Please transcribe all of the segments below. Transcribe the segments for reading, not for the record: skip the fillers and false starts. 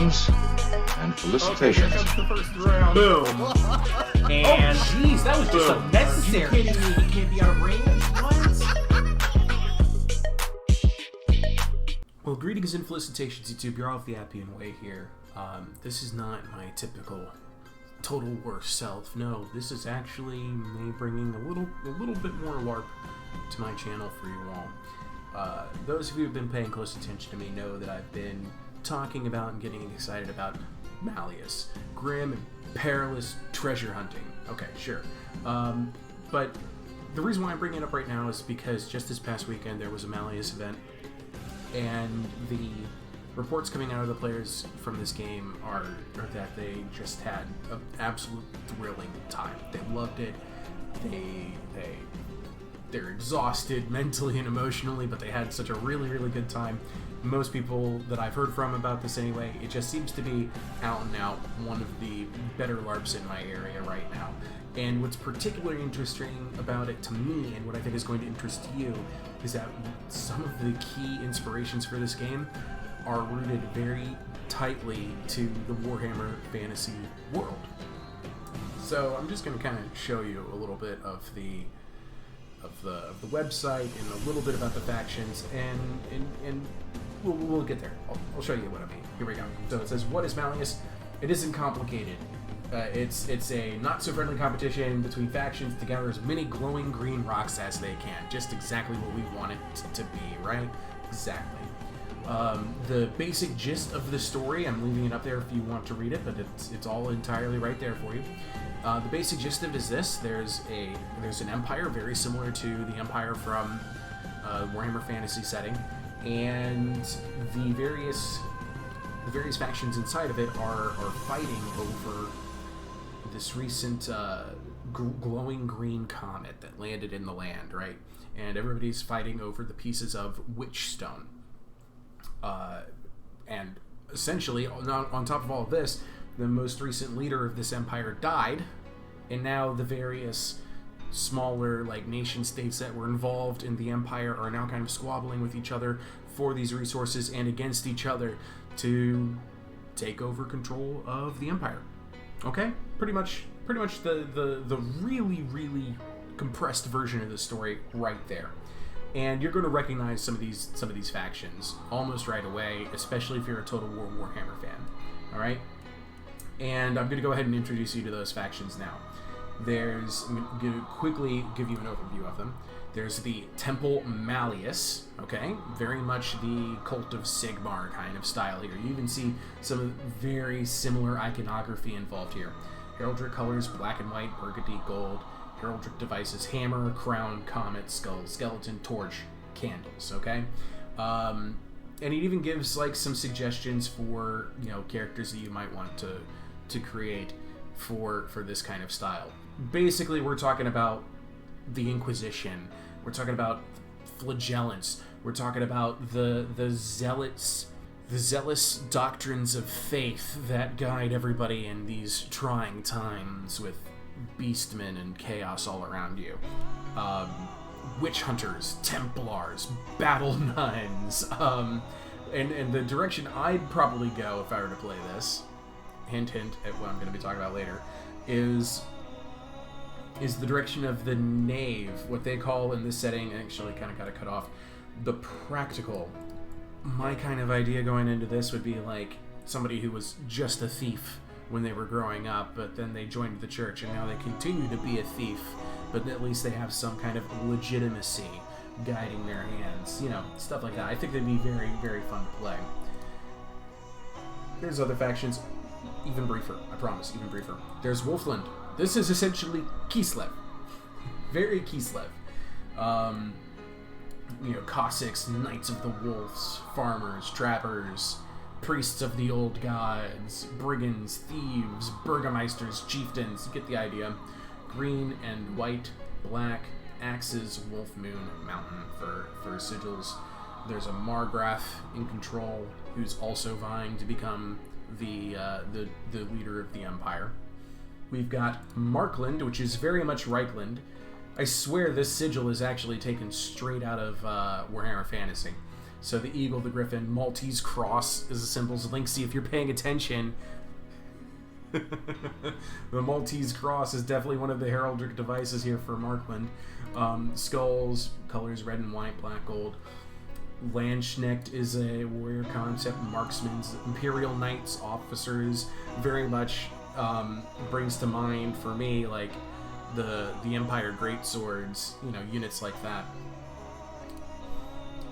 Greetings and felicitations. Okay, here comes the first round. Boom. And Jeez, that was just unnecessary. You kidding me? You can't be out of range? What? Well, greetings and felicitations, YouTube. You're off the Appian Way here. This is not my typical total worse self. No, this is actually me bringing a little bit more LARP to my channel for you all. Those of you who have been paying close attention to me know that I've been talking about and getting excited about Malleus, grim and perilous treasure hunting. Okay, sure. But the reason why I'm bringing it up right now is because just this past weekend there was a Malleus event, and the reports coming out of the players from this game are that they just had an absolute thrilling time. They loved it. They're exhausted mentally and emotionally, but they had such a really good time. Most people that I've heard from about this anyway, it just seems to be out and out one of the better LARPs in my area right now. And what's particularly interesting about it to me, and what I think is going to interest you, is that some of the key inspirations for this game are rooted very tightly to the Warhammer Fantasy world. So I'm just going to kind of show you a little bit of the website and a little bit about the factions, and we'll get there. I'll show you what I mean. Here we go. So it says, what is Malleus? It isn't complicated. It's a not-so-friendly competition between factions to gather as many glowing green rocks as they can. Just exactly what we want it to be, right? Exactly. The basic gist of the story, I'm leaving it up there if you want to read it, but it's all entirely right there for you. The basic gist of it is this: there's an empire very similar to the empire from Warhammer Fantasy setting, and the various factions inside of it are fighting over this recent glowing green comet that landed in the land, right? And everybody's fighting over the pieces of witchstone. And essentially, on top of all of this, the most recent leader of this empire died, and now the various smaller nation states that were involved in the empire are now kind of squabbling with each other for these resources and against each other to take over control of the empire. Okay, pretty much the really compressed version of the story right there. And you're going to recognize some of these factions almost right away, especially if you're a Total War Warhammer fan. All right, and I'm going to go ahead and introduce you to those factions now. I'm going to quickly give you an overview of them. There's the Temple Malleus, okay? Very much the Cult of Sigmar kind of style here. You even see some very similar iconography involved here. Heraldic colors, black and white, burgundy, gold. Heraldic devices, hammer, crown, comet, skull, skeleton, torch, candles, okay? And it even gives some suggestions for, characters that you might want to create for this kind of style. Basically, we're talking about the Inquisition. We're talking about flagellants. We're talking about the zealots, the zealous doctrines of faith that guide everybody in these trying times with beastmen and chaos all around you. Witch hunters, Templars, battle nuns, and the direction I'd probably go if I were to play this, hint at what I'm going to be talking about later, is the direction of the knave, what they call in this setting, actually kind of got to cut off, the practical. My kind of idea going into this would be somebody who was just a thief when they were growing up, but then they joined the church and now they continue to be a thief, but at least they have some kind of legitimacy guiding their hands, stuff like that. I think they'd be very fun to play. There's other factions, even briefer, I promise, even briefer. There's Wolfland. This is essentially Kislev. Very Kislev. Cossacks, Knights of the Wolves, farmers, trappers, priests of the old gods, brigands, thieves, burgomeisters, chieftains, you get the idea. Green and white, black, axes, wolf moon, mountain for sigils. There's a Margraf in control who's also vying to become the leader of the empire. We've got Markland, which is very much Reichland. I swear this sigil is actually taken straight out of Warhammer Fantasy. So the eagle, the griffin, Maltese cross is the symbols. Linksy, if you're paying attention, the Maltese cross is definitely one of the heraldic devices here for Markland. Skulls, colors red and white, black, gold. Landsknecht is a warrior concept. Marksmen, Imperial Knights, officers, very much brings to mind for me like the Empire Greatswords, units like that.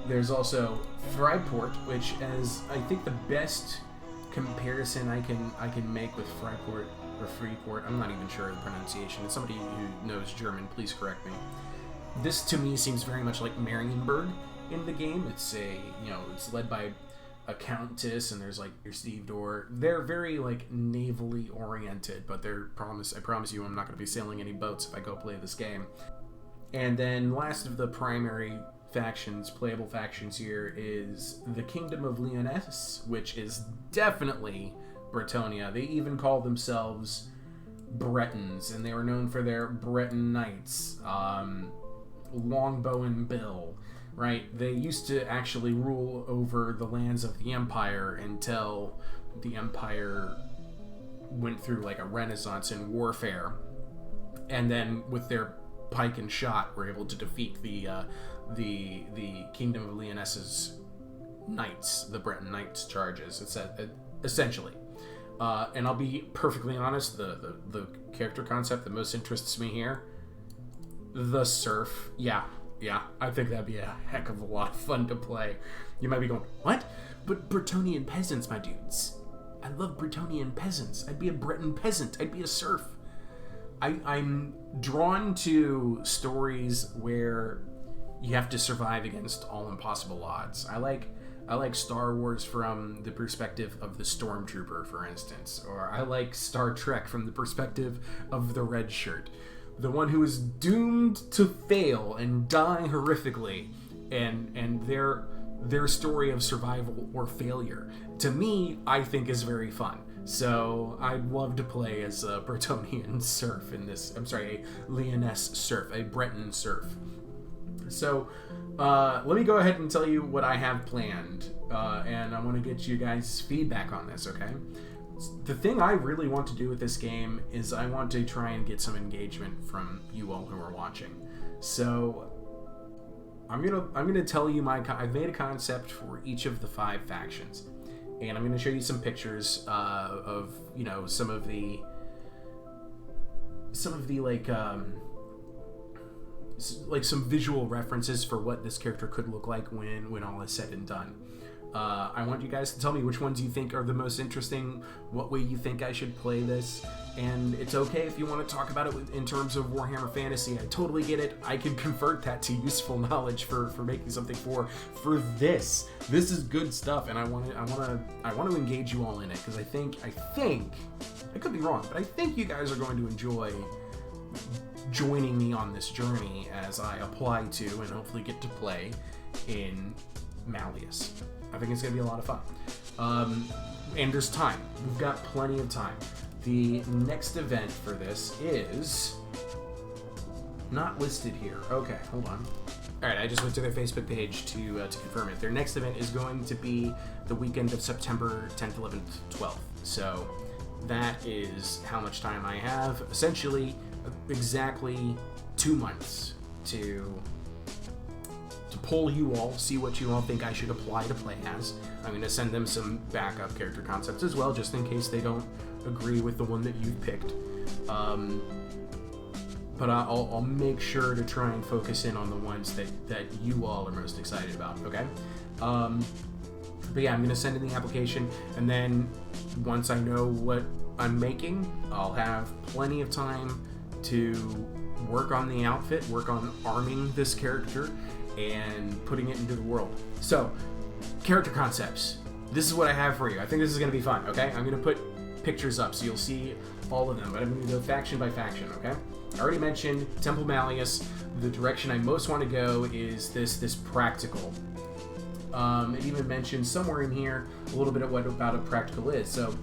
There's also Freiport, which is I think the best comparison I can make with Freiport or Freeport. I'm not even sure of the pronunciation. It's somebody who knows German, please correct me. This to me seems very much like Marienburg in the game. It's it's led by a countess, and there's like your Steve Dorr. They're very like navally oriented, but I promise you I'm not going to be sailing any boats if I go play this game. And then last of the primary playable factions here, is the Kingdom of Lyonesse, which is definitely Bretonia. They even call themselves Bretons, and they were known for their Breton knights, Longbow and Bill, right? They used to actually rule over the lands of the Empire until the Empire went through like a renaissance in warfare, and then with their pike and shot were able to defeat the Kingdom of Lyonesse's knights, the Breton knights charges, essentially. And I'll be perfectly honest, the character concept that most interests me here, the serf. Yeah, I think that'd be a heck of a lot of fun to play. You might be going, what? But Bretonian peasants, my dudes. I love Bretonian peasants. I'd be a Breton peasant. I'd be a serf. I'm drawn to stories where you have to survive against all impossible odds. I like Star Wars from the perspective of the Stormtrooper, for instance, or I like Star Trek from the perspective of the Red Shirt, the one who is doomed to fail and die horrifically, and their story of survival or failure, to me, I think is very fun. So I'd love to play as a Bretonian serf in this. I'm sorry, a Lyonesse serf, a Breton serf. So let me go ahead and tell you what I have planned, and I want to get you guys' feedback on this, okay? The thing I really want to do with this game is I want to try and get some engagement from you all who are watching. So I'm gonna tell you I've made a concept for each of the 5 factions. And I'm going to show you some pictures of some of the some visual references for what this character could look like when all is said and done. I want you guys to tell me which ones you think are the most interesting, what way you think I should play this, and it's okay if you want to talk about it in terms of Warhammer Fantasy. I totally get it. I can convert that to useful knowledge for making something for this. This is good stuff, and I want to engage you all in it, because I think I could be wrong, but I think you guys are going to enjoy joining me on this journey as I apply to and hopefully get to play in Malleus. I think it's going to be a lot of fun. And there's time. We've got plenty of time. The next event for this is not listed here. Okay, hold on. All right, I just went to their Facebook page to confirm it. Their next event is going to be the weekend of September 10th, 11th, 12th. So that is how much time I have. Essentially, exactly 2 months to poll you all, see what you all think I should apply to play as. I'm going to send them some backup character concepts as well, just in case they don't agree with the one that you've picked. But I'll make sure to try and focus in on the ones that you all are most excited about, okay? But yeah, I'm going to send in the application, and then once I know what I'm making, I'll have plenty of time to work on the outfit, work on arming this character, and putting it into the world. So, character concepts. This is what I have for you. I think this is going to be fun, okay? I'm going to put pictures up so you'll see all of them, but I'm going to go faction by faction, okay? I already mentioned Temple Malleus. The direction I most want to go is this practical. It even mentions somewhere in here a little bit of what about a practical is. So,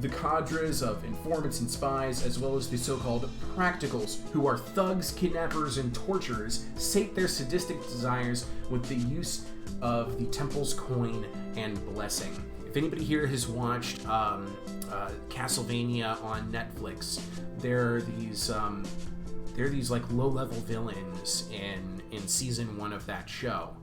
the cadres of informants and spies, as well as the so-called practicals, who are thugs, kidnappers, and torturers, sate their sadistic desires with the use of the temple's coin and blessing. If anybody here has watched Castlevania on Netflix, there are these like low-level villains in season 1 of that show.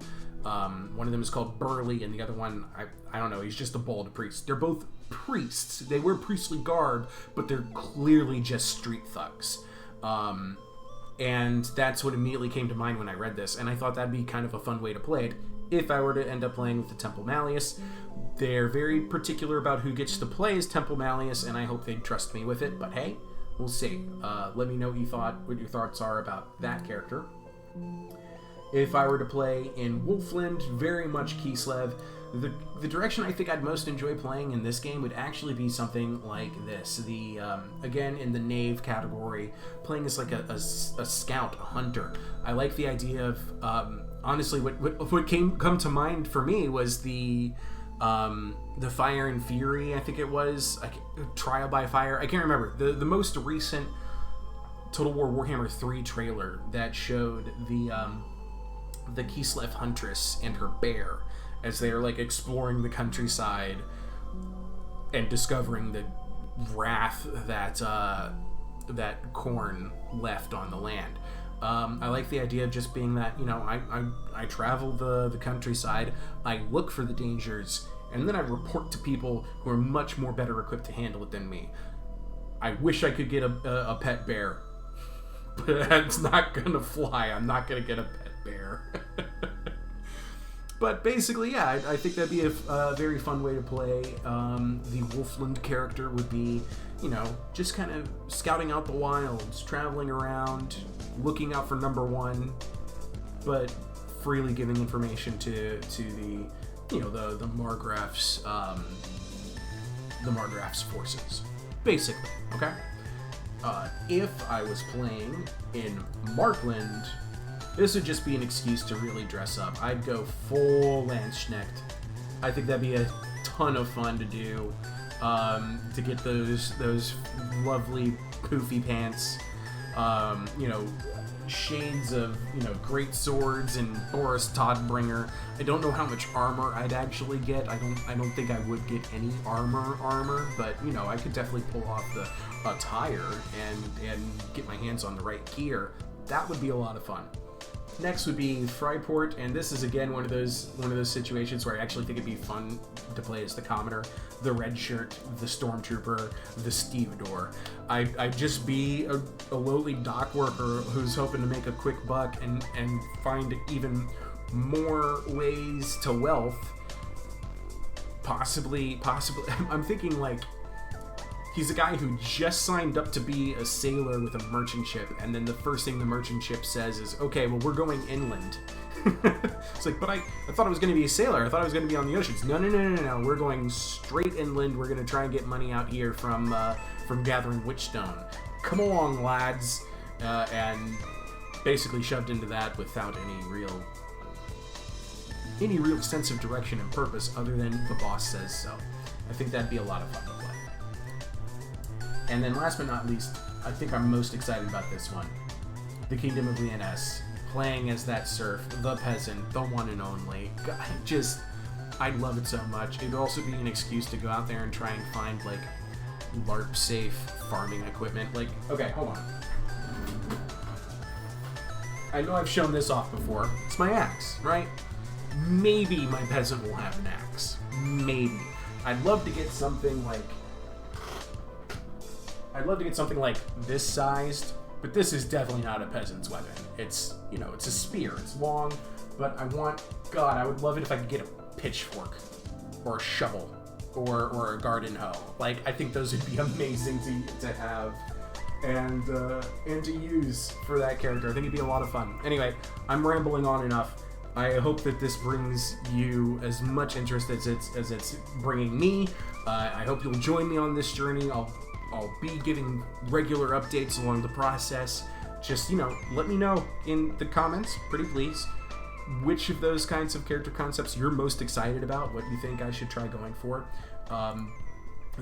One of them is called Burley, and the other one, I don't know, he's just a bald priest. They're both priests. They wear priestly garb, but they're clearly just street thugs. And that's what immediately came to mind when I read this, and I thought that'd be kind of a fun way to play it if I were to end up playing with the Temple Malleus. They're very particular about who gets to play as Temple Malleus, and I hope they'd trust me with it, but hey, we'll see. Let me know what your thoughts are about that character. If I were to play in Wolfland, very much Kislev, the direction I think I'd most enjoy playing in this game would actually be something like this. Again, in the knave category, playing as like a scout, a hunter. I like the idea of, honestly, what come to mind for me was the Fire and Fury, I think it was, Trial by Fire, I can't remember. The most recent Total War Warhammer 3 trailer that showed the Kislev huntress and her bear as they are like exploring the countryside and discovering the wrath that Khorne left on the land. I like the idea of just being that, I travel the countryside, I look for the dangers, and then I report to people who are much more better equipped to handle it than me. I wish I could get a pet bear, but that's not gonna fly. I'm not gonna get a pet bear. But basically, yeah, I think that'd be a very fun way to play. The Wolfland character would be, just kind of scouting out the wilds, traveling around, looking out for number one, but freely giving information to the Margraff's forces, basically. Okay. If I was playing in Markland, this would just be an excuse to really dress up. I'd go full Landsknecht. I think that'd be a ton of fun to do. To get those lovely poofy pants. Shades of great swords and Boris Todbringer. I don't know how much armor I'd actually get. I don't think I would get any armor, but I could definitely pull off the attire and get my hands on the right gear. That would be a lot of fun. Next would be Freiport, and this is again one of those situations where I actually think it'd be fun to play as the commoner, the red shirt, the stormtrooper, the stevedore. I'd just be a lowly dock worker who's hoping to make a quick buck and find even more ways to wealth. Possibly. I'm thinking like he's a guy who just signed up to be a sailor with a merchant ship, and then the first thing the merchant ship says is, okay, well, we're going inland. It's like, but I thought I was going to be a sailor. I thought I was going to be on the oceans. No. We're going straight inland. We're going to try and get money out here from gathering witchstone. Come along, lads. And basically shoved into that without any real sense of direction and purpose other than the boss says so. I think that'd be a lot of fun to play. And then last but not least, I think I'm most excited about this one. The Kingdom of Lyonesse. Playing as that serf, the peasant, the one and only. I love it so much. It would also be an excuse to go out there and try and find, like, LARP safe farming equipment. Like, okay, hold on. I know I've shown this off before. It's my axe, right? Maybe my peasant will have an axe. Maybe. I'd love to get something like this sized, but this is definitely not a peasant's weapon. It's, it's a spear. It's long, but I would love it if I could get a pitchfork or a shovel or a garden hoe. Like, I think those would be amazing to have and to use for that character. I think it'd be a lot of fun. Anyway, I'm rambling on enough. I hope that this brings you as much interest as it's bringing me. I hope you'll join me on this journey. I'll be giving regular updates along the process. Just, let me know in the comments, pretty please, which of those kinds of character concepts you're most excited about, what you think I should try going for.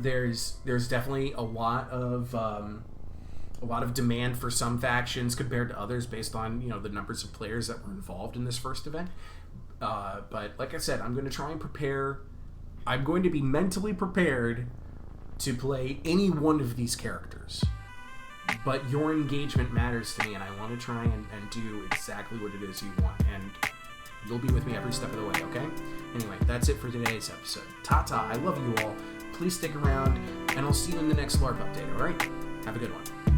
there's definitely a lot of demand for some factions compared to others based on the numbers of players that were involved in this first event. But like I said, I'm going to try and prepare. I'm going to be mentally prepared to play any one of these characters. But your engagement matters to me, and I want to try and do exactly what it is you want. And you'll be with me every step of the way, okay? Anyway, that's it for today's episode. Ta-ta, I love you all. Please stick around, and I'll see you in the next LARP update, alright? Have a good one.